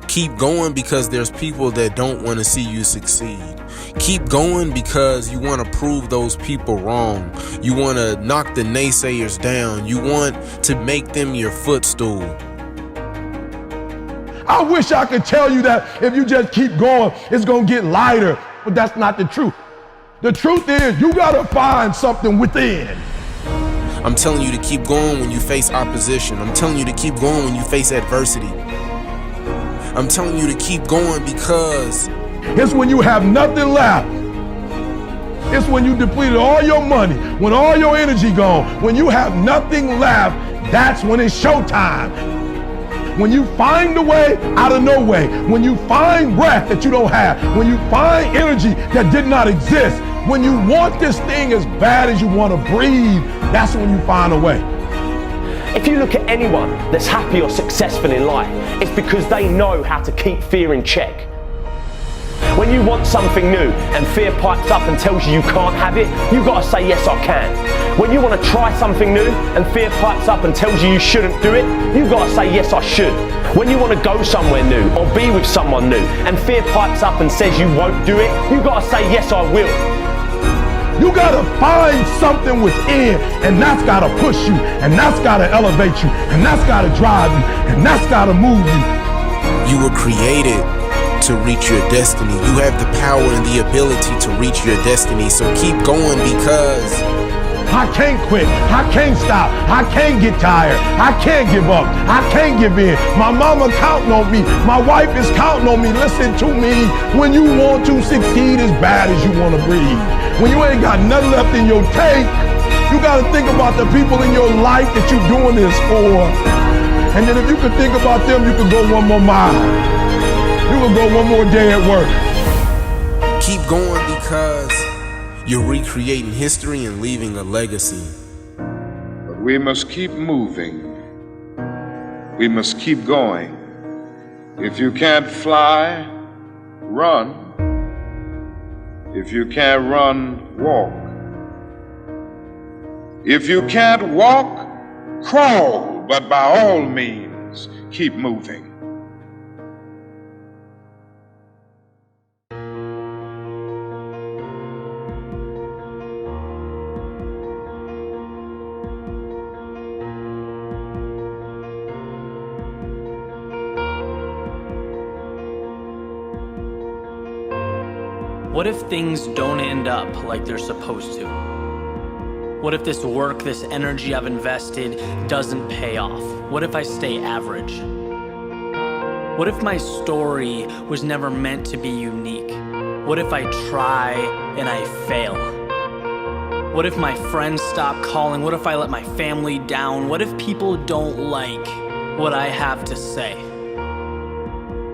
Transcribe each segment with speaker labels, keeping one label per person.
Speaker 1: Keep going because there's people that don't want to see you succeed. Keep going because you want to prove those people wrong. You want to knock the naysayers down. You want to make them your footstool.
Speaker 2: I wish I could tell you that if you just keep going, it's going to get lighter, but that's not the truth. The truth is you got to find something within.
Speaker 1: I'm telling you to keep going when you face opposition. I'm telling you to keep going when you face adversity. I'm telling you to keep going because
Speaker 2: it's when you have nothing left. It's when you depleted all your money, when all your energy gone, when you have nothing left, that's when it's showtime. When you find a way out of no way, when you find breath that you don't have, when you find energy that did not exist, when you want this thing as bad as you want to breathe, that's when you find a way.
Speaker 3: If you look at anyone that's happy or successful in life, it's because they know how to keep fear in check. When you want something new and fear pipes up and tells you you can't have it, you've got to say, yes, I can. When you want to try something new and fear pipes up and tells you you shouldn't do it, you've got to say, yes, I should. When you want to go somewhere new or be with someone new and fear pipes up and says you won't do it, you've got to say, yes, I will.
Speaker 2: You gotta find something within, and that's gotta push you, and that's gotta elevate you, and that's gotta drive you, and that's gotta move you.
Speaker 1: you were created to reach your destiny. You have the power and the ability to reach your destiny. So keep going because
Speaker 2: I can't quit. I can't stop. I can't get tired. I can't give up. I can't give in. My mama counting on me. My wife is counting on me. Listen to me. When you want to succeed as bad as you want to breathe, when you ain't got nothing left in your tank, you got to think about the people in your life that you're doing this for. And then if you could think about them, you could go one more mile. You could go one more day at work.
Speaker 1: Keep going because you're recreating history and leaving a legacy.
Speaker 4: But we must keep moving. We must keep going. If you can't fly, run. If you can't run, walk. If you can't walk, crawl, but by all means, keep moving.
Speaker 5: What if things don't end up like they're supposed to? What if this work, this energy I've invested doesn't pay off? What if I stay average? What if my story was never meant to be unique? What if I try and I fail? What if my friends stop calling? What if I let my family down? What if people don't like what I have to say?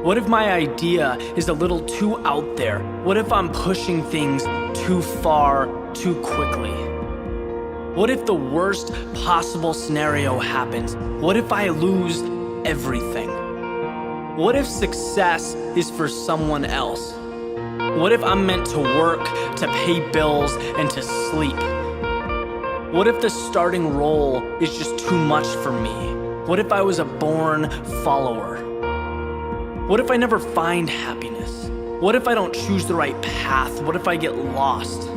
Speaker 5: What if my idea is a little too out there? What if I'm pushing things too far, too quickly? What if the worst possible scenario happens? What if I lose everything? What if success is for someone else? What if I'm meant to work, to pay bills, and to sleep? What if the starting role is just too much for me? What if I was a born follower? What if I never find happiness? What if I don't choose the right path? What if I get lost?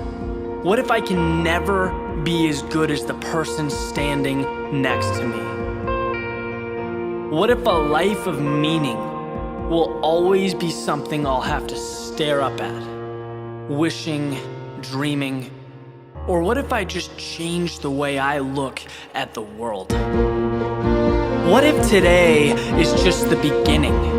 Speaker 5: What if I can never be as good as the person standing next to me? What if a life of meaning will always be something I'll have to stare up at, wishing, dreaming? Or what if I just change the way I look at the world? What if today is just the beginning?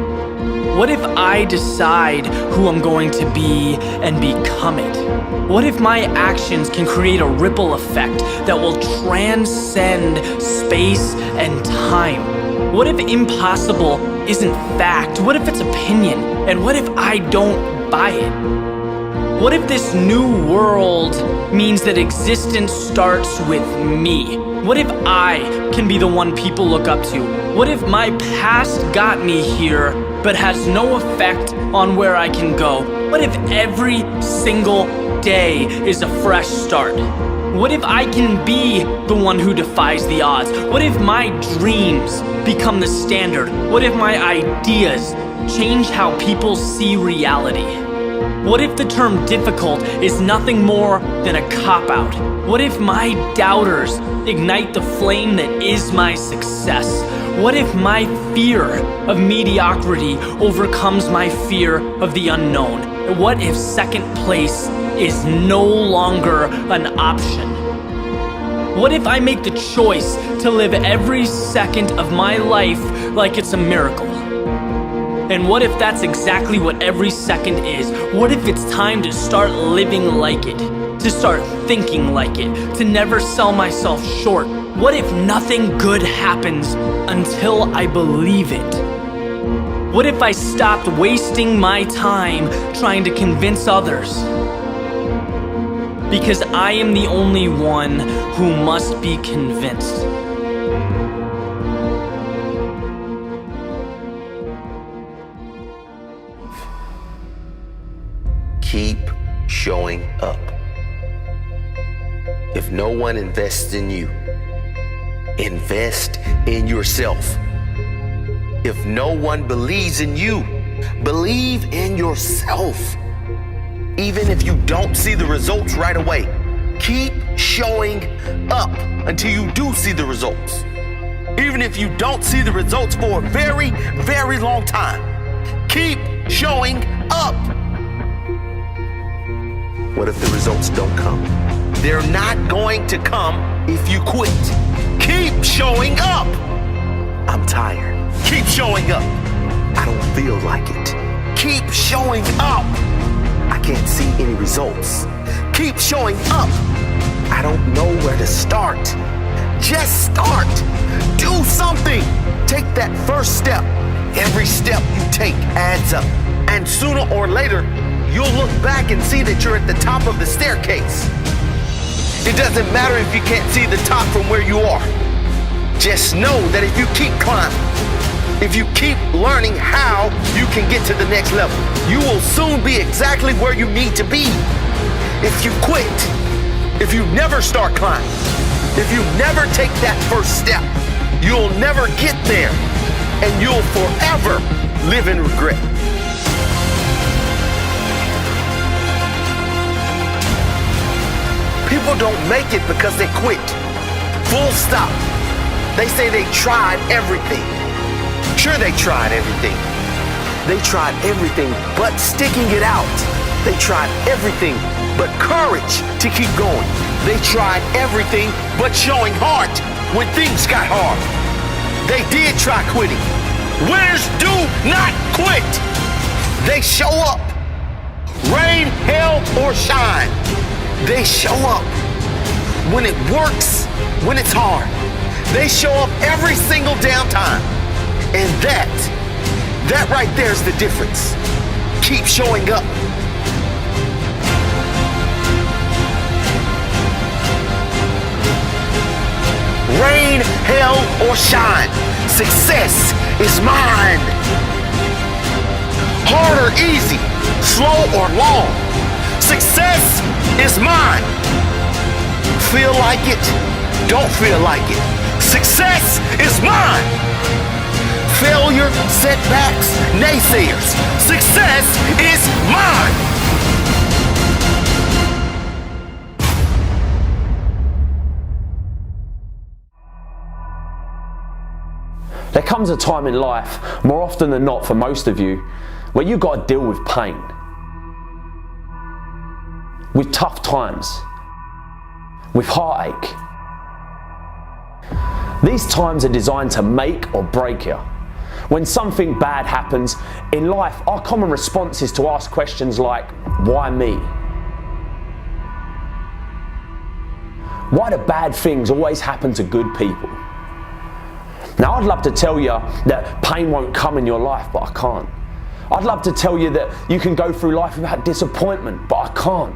Speaker 5: What if I decide who I'm going to be and become it? What if my actions can create a ripple effect that will transcend space and time? What if impossible isn't fact? What if it's opinion? And what if I don't buy it? What if this new world means that existence starts with me? What if I can be the one people look up to? What if my past got me here but has no effect on where I can go? What if every single day is a fresh start? What if I can be the one who defies the odds? What if my dreams become the standard? What if my ideas change how people see reality? What if the term difficult is nothing more than a cop-out? What if my doubters ignite the flame that is my success? What if my fear of mediocrity overcomes my fear of the unknown? What if second place is no longer an option? What if I make the choice to live every second of my life like it's a miracle? And what if that's exactly what every second is? What if it's time to start living like it? To start thinking like it? To never sell myself short? What if nothing good happens until I believe it? What if I stopped wasting my time trying to convince others? Because I am the only one who must be convinced.
Speaker 6: Keep showing up. If no one invests in you, invest in yourself. If no one believes in you, believe in yourself. Even if you don't see the results right away, keep showing up until you do see the results. Even if you don't see the results for a very, very long time, keep showing up. What if the results don't come? They're not going to come if you quit. Keep showing up. I'm tired. Keep showing up. I don't feel like it. Keep showing up. I can't see any results. Keep showing up. I don't know where to start. Just start. Do something. Take that first step. Every step you take adds up. And sooner or later, you'll look back and see that you're at the top of the staircase. It doesn't matter if you can't see the top from where you are. Just know that if you keep climbing, if you keep learning how you can get to the next level, you will soon be exactly where you need to be. If you quit, if you never start climbing, if you never take that first step, you'll never get there, and you'll forever live in regret. People don't make it because they quit. Full stop. They say they tried everything. Sure, they tried everything. They tried everything but sticking it out. They tried everything but courage to keep going. They tried everything but showing heart when things got hard. They did try quitting. Winners do not quit. They show up. Rain, hail, or shine. They show up. When it works, when it's hard. They show up every single damn time. And that right there is the difference. Keep showing up. Rain, hail, or shine, success is mine. Hard or easy, slow or long, success is mine. Feel like it, don't feel like it. Success is mine. Failure, setbacks, naysayers, success is mine.
Speaker 3: There comes a time in life, more often than not for most of you, where you've got to deal with pain, with tough times, with heartache. These times are designed to make or break you. When something bad happens in life, our common response is to ask questions like, why me? Why do bad things always happen to good people? Now, I'd love to tell you that pain won't come in your life, but I can't. I'd love to tell you that you can go through life without disappointment, but I can't.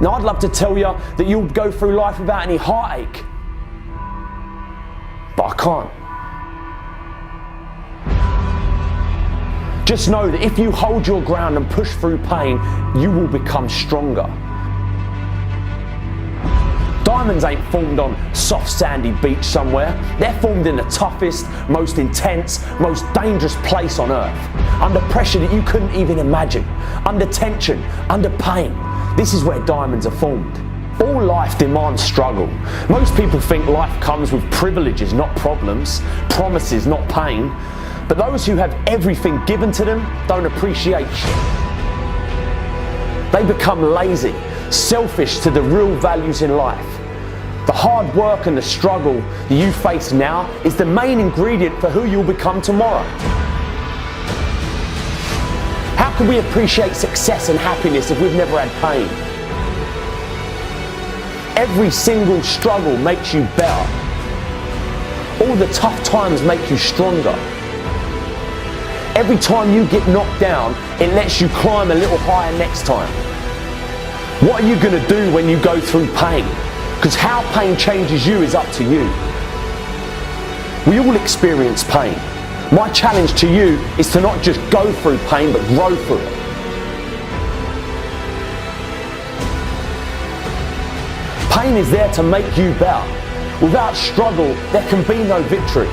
Speaker 3: Now, I'd love to tell you that you'll go through life without any heartache, but I can't. Just know that if you hold your ground and push through pain, you will become stronger. Diamonds ain't formed on soft sandy beach somewhere. They're formed in the toughest, most intense, most dangerous place on earth. Under pressure that you couldn't even imagine. Under tension, under pain. This is where diamonds are formed. All life demands struggle. Most people think life comes with privileges, not problems, promises, not pain. But those who have everything given to them don't appreciate shit. They become lazy, selfish to the real values in life. The hard work and the struggle that you face now is the main ingredient for who you'll become tomorrow. How can we appreciate success and happiness if we've never had pain? Every single struggle makes you better. All the tough times make you stronger. Every time you get knocked down, it lets you climb a little higher next time. What are you going to do when you go through pain? Because how pain changes you is up to you. We all experience pain. My challenge to you is to not just go through pain, but grow through it. Pain is there to make you better. Without struggle, there can be no victory.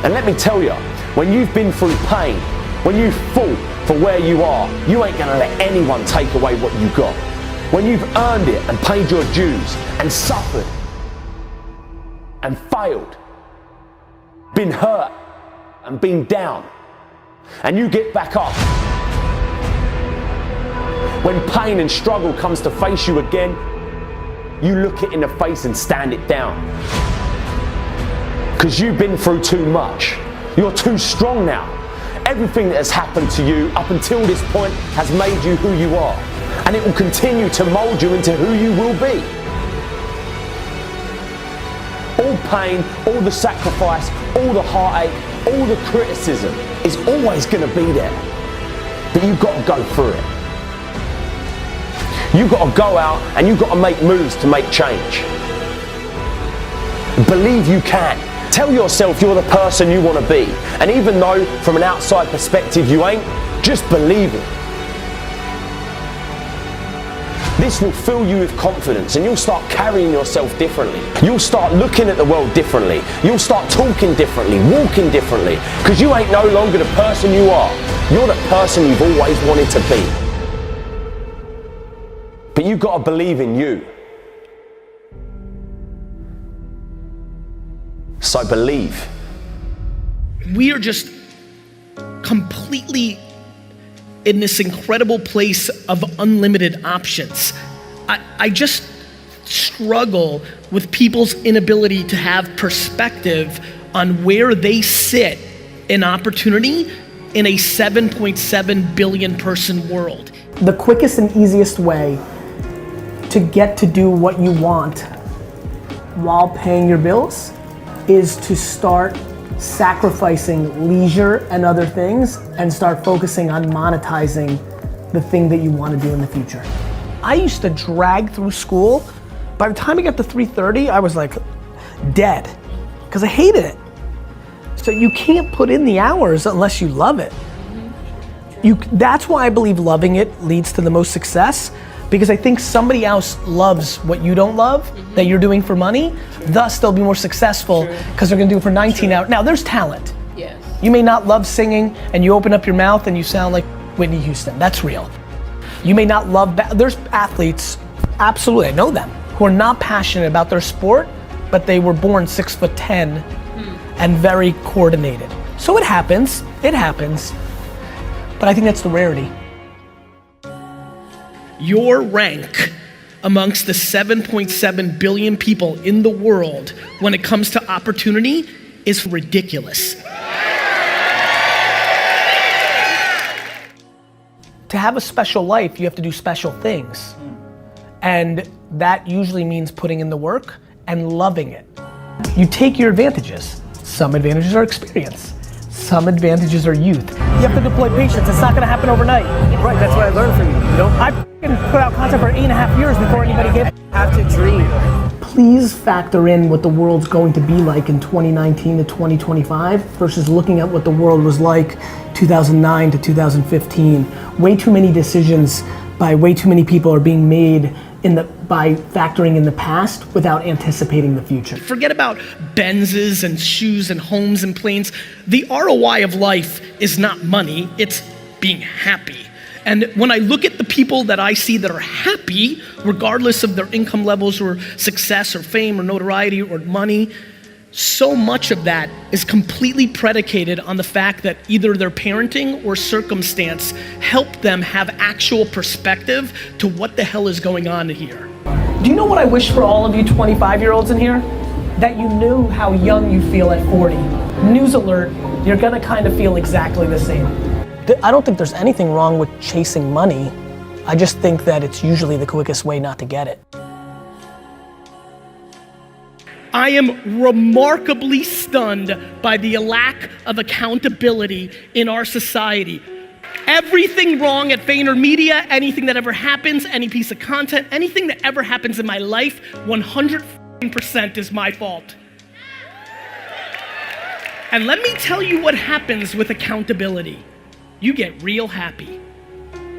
Speaker 3: And let me tell you, when you've been through pain, when you've fought for where you are, you ain't gonna let anyone take away what you got. When you've earned it and paid your dues and suffered and failed, been hurt and been down, and you get back up. When pain and struggle comes to face you again, you look it in the face and stand it down. Because you've been through too much. You're too strong now. Everything that has happened to you up until this point has made you who you are. And it will continue to mold you into who you will be. All pain, all the sacrifice, all the heartache, all the criticism is always going to be there. But you've got to go through it. You've got to go out and you've got to make moves to make change. Believe you can. Tell yourself you're the person you want to be. And even though from an outside perspective you ain't, just believe it. This will fill you with confidence and you'll start carrying yourself differently. You'll start looking at the world differently. You'll start talking differently, walking differently. Because you ain't no longer the person you are. You're the person you've always wanted to be. But you've got to believe in you. So believe.
Speaker 7: We are just completely in this incredible place of unlimited options. I just struggle with people's inability to have perspective on where they sit in opportunity in a 7.7 billion person world.
Speaker 8: The quickest and easiest way to get to do what you want while paying your bills is to start sacrificing leisure and other things and start focusing on monetizing the thing that you want to do in the future. I used to drag through school. By the time I got to 3:30, I was like dead because I hated it. So you can't put in the hours unless you love it. That's why I believe loving it leads to the most success, because I think somebody else loves what you don't love, that you're doing for money, thus they'll be more successful because they're gonna do it for 19 hours. Now there's talent.
Speaker 9: Yes.
Speaker 8: You may not love singing and you open up your mouth and you sound like Whitney Houston, that's real. You may not love, there's athletes, absolutely, I know them, who are not passionate about their sport, but they were born 6'10" and very coordinated. So it happens, but I think that's the rarity.
Speaker 7: Your rank amongst the 7.7 billion people in the world when it comes to opportunity is ridiculous.
Speaker 8: To have a special life, you have to do special things. And that usually means putting in the work and loving it. You take your advantages. Some advantages are experience. Some advantages are youth. You have to deploy patience. It's not gonna happen overnight. Right, that's what I learned from you. I put out content for 8.5 years before anybody gave. Have to dream. Please factor in what the world's going to be like in 2019 to 2025 versus looking at what the world was like 2009 to 2015. Way too many decisions by way too many people are being made in the by factoring in the past without anticipating the future.
Speaker 7: Forget about Benzes and shoes and homes and planes. The ROI of life is not money, it's being happy. And when I look at the people that I see that are happy, regardless of their income levels or success or fame or notoriety or money, so much of that is completely predicated on the fact that either their parenting or circumstance helped them have actual perspective to what the hell is going on here.
Speaker 8: Do you know what I wish for all of you 25-year-olds in here? That you knew how young you feel at 40. News alert, you're gonna kind of feel exactly the same. I don't think there's anything wrong with chasing money. I just think that it's usually the quickest way not to get it.
Speaker 7: I am remarkably stunned by the lack of accountability in our society. Everything wrong at VaynerMedia, anything that ever happens, any piece of content, anything that ever happens in my life, 100% is my fault. And let me tell you what happens with accountability. You get real happy.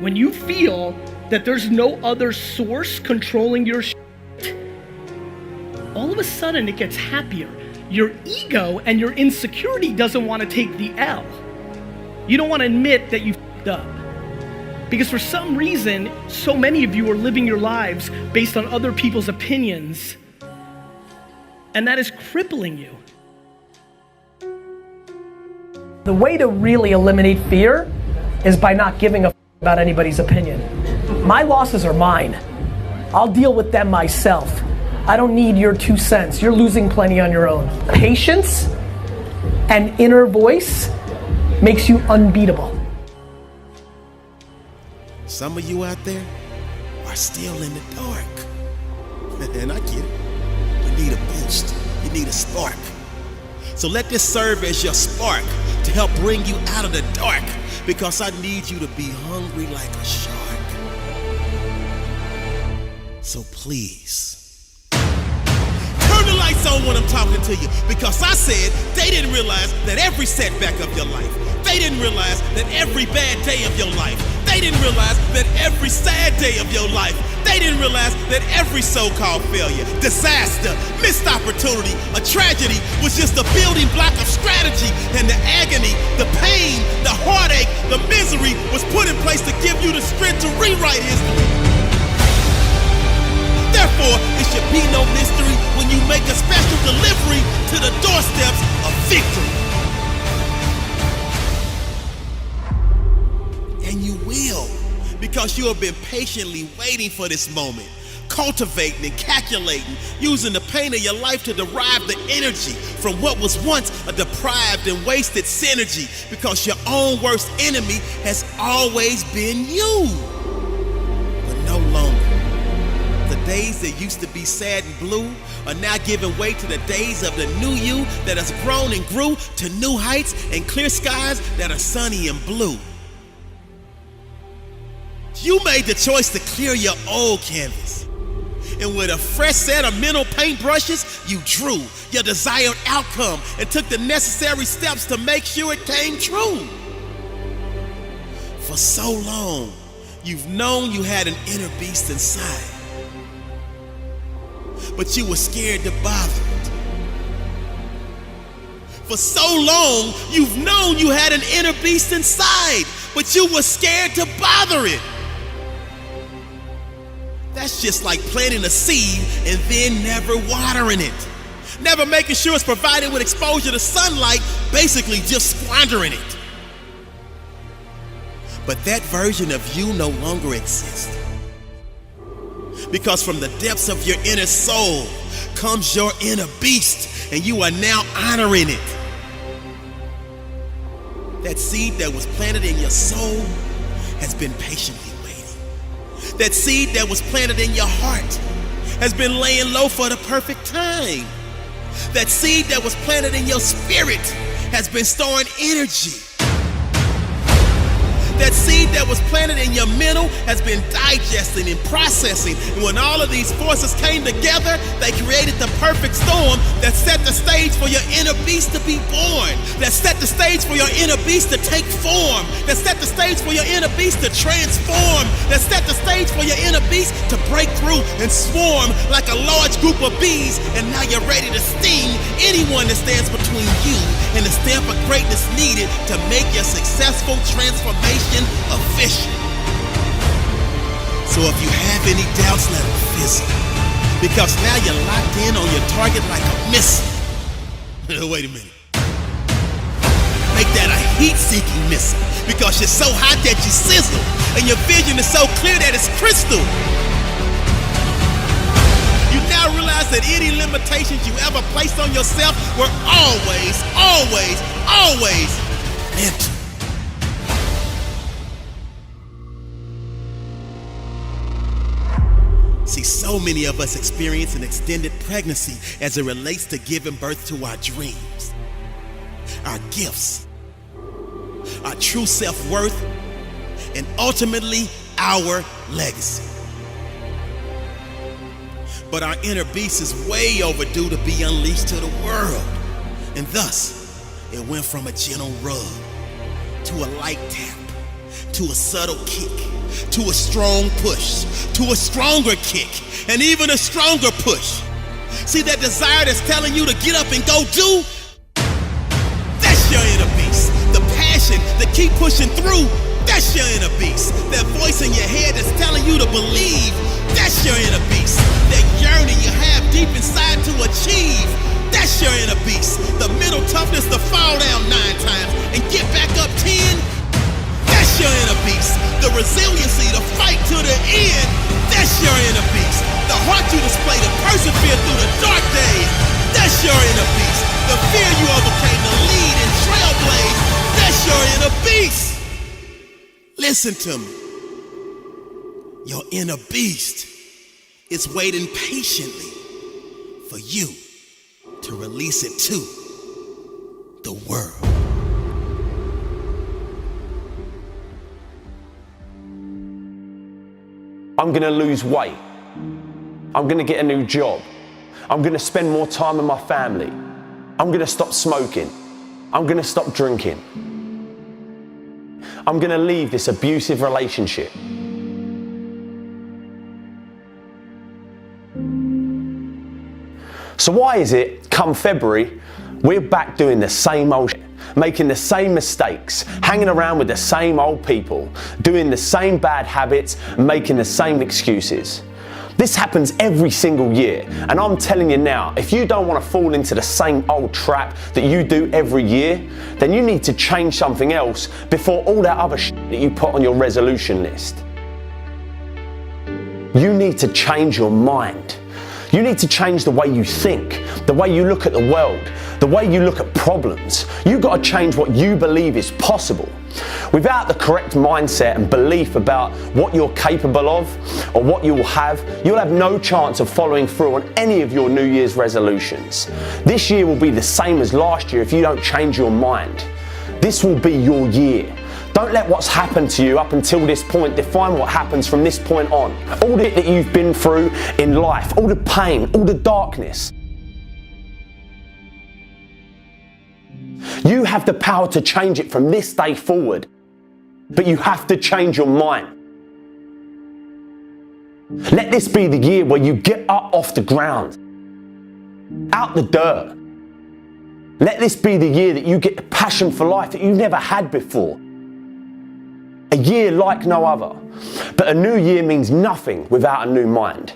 Speaker 7: When you feel that there's no other source controlling your shit, all of a sudden it gets happier. Your ego and your insecurity doesn't want to take the L. You don't want to admit that you f***ed up. Because for some reason, so many of you are living your lives based on other people's opinions, and that is crippling you.
Speaker 8: The way to really eliminate fear is by not giving a f*** about anybody's opinion. My losses are mine. I'll deal with them myself. I don't need your 2 cents. You're losing plenty on your own. Patience and inner voice makes you unbeatable.
Speaker 9: Some of you out there are still in the dark. And I get it. You need a boost. You need a spark. So let this serve as your spark to help bring you out of the dark, because I need you to be hungry like a shark. So please, turn the lights on when I'm talking to you, because I said they didn't realize that every setback of your life, they didn't realize that every bad day of your life, they didn't realize that every sad day of your life, they didn't realize that every so-called failure, disaster, missed opportunity, a tragedy was just a building block of strategy, and the agony, the pain, the heartache, the misery was put in place to give you the strength to rewrite history. Therefore, it should be no mystery when you make a special delivery to the doorsteps of victory. And you will, because you have been patiently waiting for this moment, cultivating and calculating, using the pain of your life to derive the energy from what was once a deprived and wasted synergy, because your own worst enemy has always been you, but no longer. The days that used to be sad and blue are now giving way to the days of the new you that has grown and grew to new heights and clear skies that are sunny and blue. You made the choice to clear your old canvas, and with a fresh set of mental paintbrushes, you drew your desired outcome and took the necessary steps to make sure it came true. For so long, you've known you had an inner beast inside, but you were scared to bother it. For so long, you've known you had an inner beast inside, but you were scared to bother it. That's just like planting a seed and then never watering it. Never making sure it's provided with exposure to sunlight, basically just squandering it. But that version of you no longer exists. Because from the depths of your inner soul comes your inner beast, and you are now honoring it. That seed that was planted in your soul has been patiently waiting. That seed that was planted in your heart has been laying low for the perfect time. That seed that was planted in your spirit has been storing energy. That seed that was planted in your mental has been digesting and processing. And when all of these forces came together, they created the perfect storm that set the stage for your inner beast to be born. That set the stage for your inner beast to take form. That set the stage for your inner beast to transform. That set the stage for your inner beast to break through and swarm like a large group of bees. And now you're ready to sting anyone that stands between you and the stamp of greatness needed to make your successful transformation official. So if you have any doubts, let them fizzle. Because now you're locked in on your target like a missile. Wait a minute. Make that a heat-seeking missile. Because you're so hot that you sizzle. And your vision is so clear that it's crystal. You now realize that any limitations you ever placed on yourself were always mental. See, so many of us experience an extended pregnancy as it relates to giving birth to our dreams, our gifts, our true self-worth, and ultimately our legacy. But our inner beast is way overdue to be unleashed to the world. And thus, it went from a gentle rub to a light tap, to a subtle kick, to a strong push, to a stronger kick, and even a stronger push. See that desire that's telling you to get up and go do? That's your inner beast. The passion to keep pushing through, that's your inner beast. That voice in your head that's telling you to believe, that's your inner beast. That yearning you have deep inside to achieve, that's your inner beast. The mental toughness to fall down 9 times and get back up 10, that's your inner beast. The resiliency to fight to the end, that's your inner beast. The heart you display to persevere through the dark days, that's your inner beast. The fear you overcame to lead and trailblaze, that's your inner beast. Listen to me. Your inner beast is waiting patiently for you to release it to the world.
Speaker 3: I'm gonna lose weight. I'm gonna get a new job. I'm gonna spend more time with my family. I'm gonna stop smoking. I'm gonna stop drinking. I'm gonna leave this abusive relationship. So why is it, come February, we're back doing the same old shit, making the same mistakes, hanging around with the same old people, doing the same bad habits, making the same excuses? This happens every single year, and I'm telling you now, if you don't want to fall into the same old trap that you do every year, then you need to change something else before all that other shit that you put on your resolution list. You need to change your mind. You need to change the way you think, the way you look at the world, the way you look at problems. You've got to change what you believe is possible. Without the correct mindset and belief about what you're capable of or what you will have, you'll have no chance of following through on any of your New Year's resolutions. This year will be the same as last year if you don't change your mind. This will be your year. Don't let what's happened to you up until this point define what happens from this point on. All that you've been through in life, all the pain, all the darkness. You have the power to change it from this day forward, but you have to change your mind. Let this be the year where you get up off the ground, out the dirt. Let this be the year that you get the passion for life that you've never had before. A year like no other. But a new year means nothing without a new mind.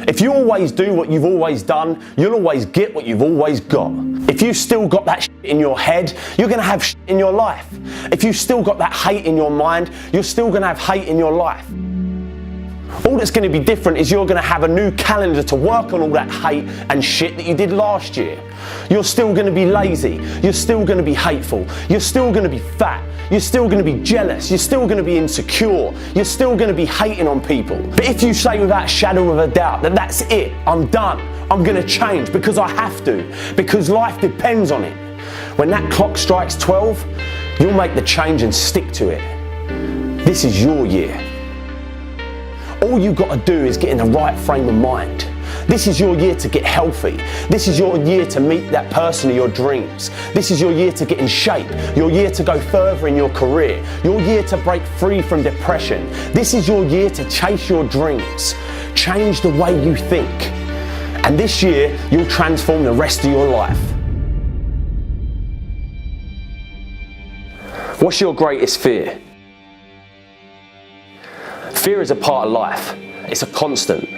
Speaker 3: If you always do what you've always done, you'll always get what you've always got. If you've still got that shit in your head, you're gonna have shit in your life. If you've still got that hate in your mind, you're still gonna have hate in your life. All that's gonna be different is you're gonna have a new calendar to work on all that hate and shit that you did last year. You're still gonna be lazy. You're still gonna be hateful. You're still gonna be fat. You're still gonna be jealous. You're still gonna be insecure. You're still gonna be hating on people. But if you say without a shadow of a doubt that that's it, I'm done, I'm gonna change because I have to, because life depends on it. When that clock strikes 12, you'll make the change and stick to it. This is your year. All you got to do is get in the right frame of mind. This is your year to get healthy. This is your year to meet that person of your dreams. This is your year to get in shape. Your year to go further in your career. Your year to break free from depression. This is your year to chase your dreams. Change the way you think. And this year, you'll transform the rest of your life. What's your greatest fear? Fear is a part of life. It's a constant.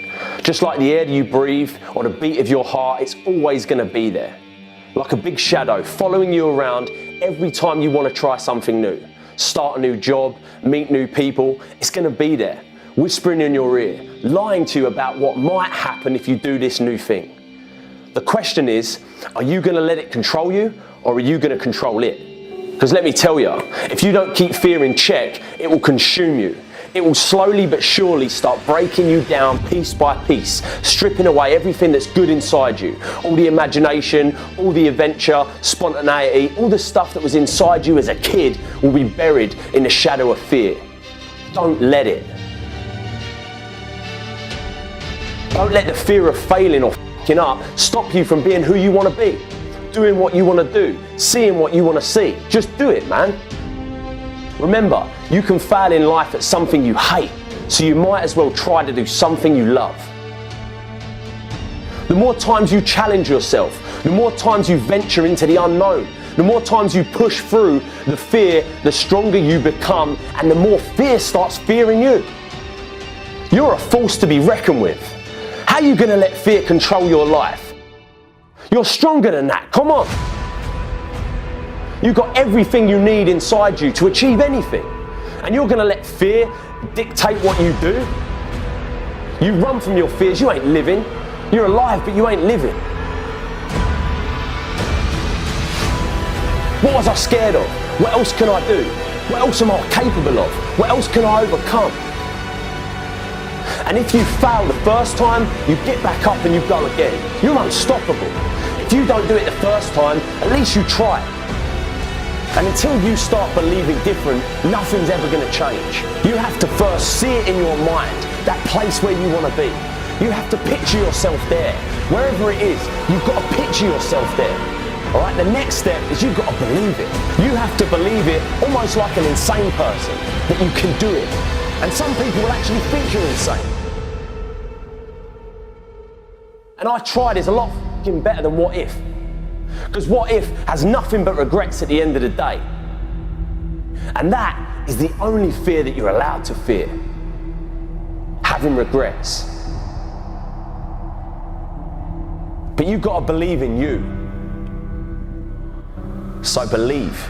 Speaker 3: Just like the air that you breathe or the beat of your heart, it's always going to be there. Like a big shadow following you around every time you want to try something new. Start a new job, meet new people, it's going to be there. Whispering in your ear, lying to you about what might happen if you do this new thing. The question is, are you going to let it control you or are you going to control it? Because let me tell you, if you don't keep fear in check, it will consume you. It will slowly but surely start breaking you down piece by piece, stripping away everything that's good inside you. All the imagination, all the adventure, spontaneity, all the stuff that was inside you as a kid will be buried in the shadow of fear. Don't let it. Don't let the fear of failing or f***ing up stop you from being who you want to be, doing what you want to do, seeing what you want to see. Just do it, man. Remember, you can fail in life at something you hate, so you might as well try to do something you love. The more times you challenge yourself, the more times you venture into the unknown, the more times you push through the fear, the stronger you become, and the more fear starts fearing you. You're a force to be reckoned with. How are you going to let fear control your life? You're stronger than that, come on. You've got everything you need inside you to achieve anything. And you're going to let fear dictate what you do? You run from your fears, you ain't living. You're alive, but you ain't living. What was I scared of? What else can I do? What else am I capable of? What else can I overcome? And if you fail the first time, you get back up and you go again. You're unstoppable. If you don't do it the first time, at least you try it. And until you start believing different, nothing's ever going to change. You have to first see it in your mind, that place where you want to be. You have to picture yourself there. Wherever it is, you've got to picture yourself there. All right, the next step is you've got to believe it. You have to believe it almost like an insane person, that you can do it. And some people will actually think you're insane. And I tried is a lot f***ing better than what if. Because what if has nothing but regrets at the end of the day. And that is the only fear that you're allowed to fear. Having regrets. But you've got to believe in you. So believe.